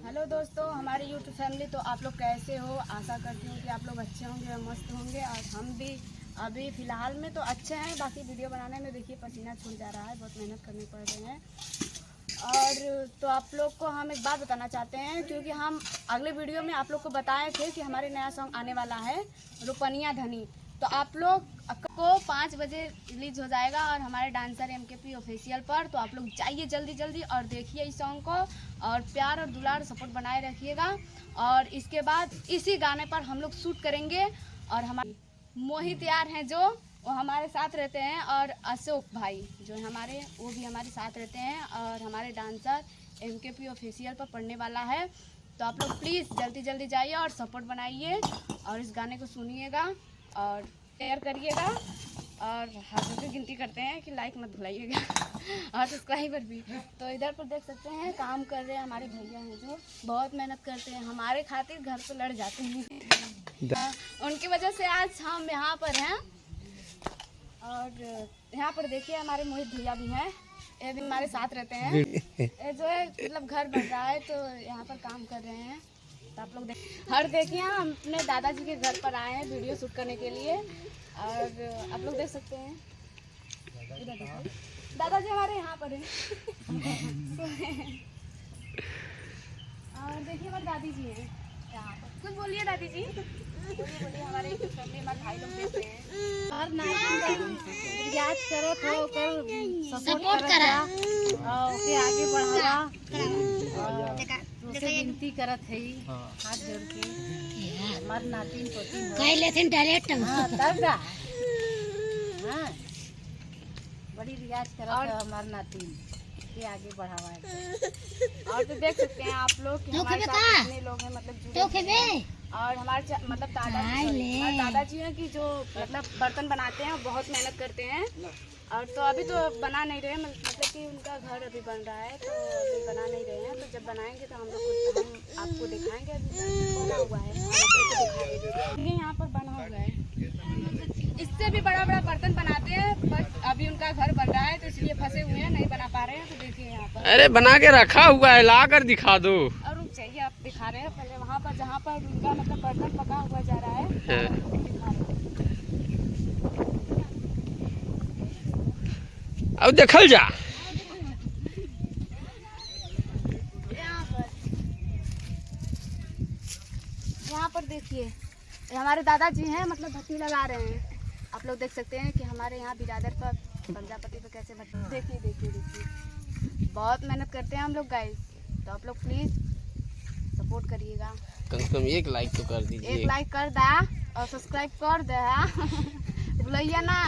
Hello दोस्तों, हमारी YouTube family. तो आप लोग कैसे हो? आशा करती हूँ कि आप लोग अच्छे होंगे और मस्त होंगे। और हम भी अभी फ़िलहाल में तो अच्छे हैं। बाकी वीडियो बनाने में देखिए पसीना छूट जा रहा है, बहुत मेहनत करनी पड़ रही है। और तो आप लोग को हम एक बात बताना चाहते हैं, क्योंकि हम अगले वीडियो में आप लोग को बताए थे कि हमारे नया सॉन्ग आने वाला है रुपनिया धनी। तो आप लोग को 5 बजे रिलीज हो जाएगा और हमारे डांसर MKP ऑफिशियल पर। तो आप लोग जाइए जल्दी जल्दी और देखिए इस सॉन्ग को, और प्यार और दुलार सपोर्ट बनाए रखिएगा। और इसके बाद इसी गाने पर हम लोग शूट करेंगे। और हमारे मोहित यार हैं जो वो हमारे साथ रहते हैं, और अशोक भाई जो हमारे वो भी हमारे साथ रहते हैं। और हमारे डांसर MKP ऑफिशियल पर पढ़ने वाला है। तो आप लोग प्लीज़ जल्दी जल्दी जाइए और सपोर्ट बनाइए और इस गाने को सुनिएगा और शेयर करिएगा। और हाथों की गिनती करते हैं कि लाइक मत भुलाइएगा और सब्सक्राइबर भी। तो इधर पर देख सकते हैं काम कर रहे हैं हमारे भैया हैं जो बहुत मेहनत करते हैं हमारे खातिर, घर तो लड़ जाते हैं। उनकी वजह से आज हम यहाँ पर हैं। और यहाँ पर देखिए हमारे मोहित भैया भी हैं, ये भी हमारे साथ रहते हैं। ये जो है मतलब घर बन रहा है तो यहाँ पर काम कर रहे हैं। तो आप लोग देखिए हम अपने दादाजी के घर पर आए हैं वीडियो शूट करने के लिए। और आप लोग देख सकते हैं दादाजी हमारे यहाँ पर हैं। और देखिए हमारे दादी जी हैं यहाँ पर। कुछ बोलिए दादी जी। बोलिए हमारे फैमिली, हमारे भाई लोग देखते हैं। और रियाज करो तो कर सपोर्ट करा और ओके आगे बढ़ावा विनती करत है हाथ जोड़ के। हमार नातिन पोती कह लेथिन डायरेक्ट तब का हां बड़ी रियाज करत है हमार नातिन के आगे बढ़ावा है। और तो देख सकते हैं आप लोग कि हमारे साथ कितने लोग हैं मतलब जुड़े। और हमारे मतलब दादाजी हैं कि जो मतलब बर्तन बनाते हैं, बहुत मेहनत करते हैं। और तो अभी तो बना नहीं रहे, मतलब कि उनका घर अभी बन रहा है तो अभी बना नहीं रहे हैं। तो जब बनाएंगे तो हम आपको दिखाएंगे। अभी बना हुआ है, यहाँ पर बना हुआ है। इससे भी बड़ा बड़ा बर्तन बनाते हैं, बस अभी उनका घर बन रहा है तो इसलिए फंसे हुए हैं, नहीं बना पा रहे हैं। तो देखिए यहाँ पर अरे बना के रखा हुआ है, ला कर दिखा दो। और रुक चाहिए, आप दिखा रहे हैं पहले वहाँ पर जहाँ पर उनका मतलब बर्तन पका हुआ जा रहा है। अब देखल जा यहाँ पर देखिए हमारे दादाजी हैं, मतलब भट्टी लगा रहे हैं। आप लोग देख सकते हैं कि हमारे यहाँ बिरादर पर पंजापति पर कैसे भट्टी। देखिए देखिए देखिए बहुत मेहनत करते हैं हम लोग गाइस। तो आप लोग प्लीज़ सपोर्ट करिएगा। कम से कम 1 लाइक तो कर दीजिए। 1 लाइक कर दा और सब्सक्राइब कर दे भूलिए ना।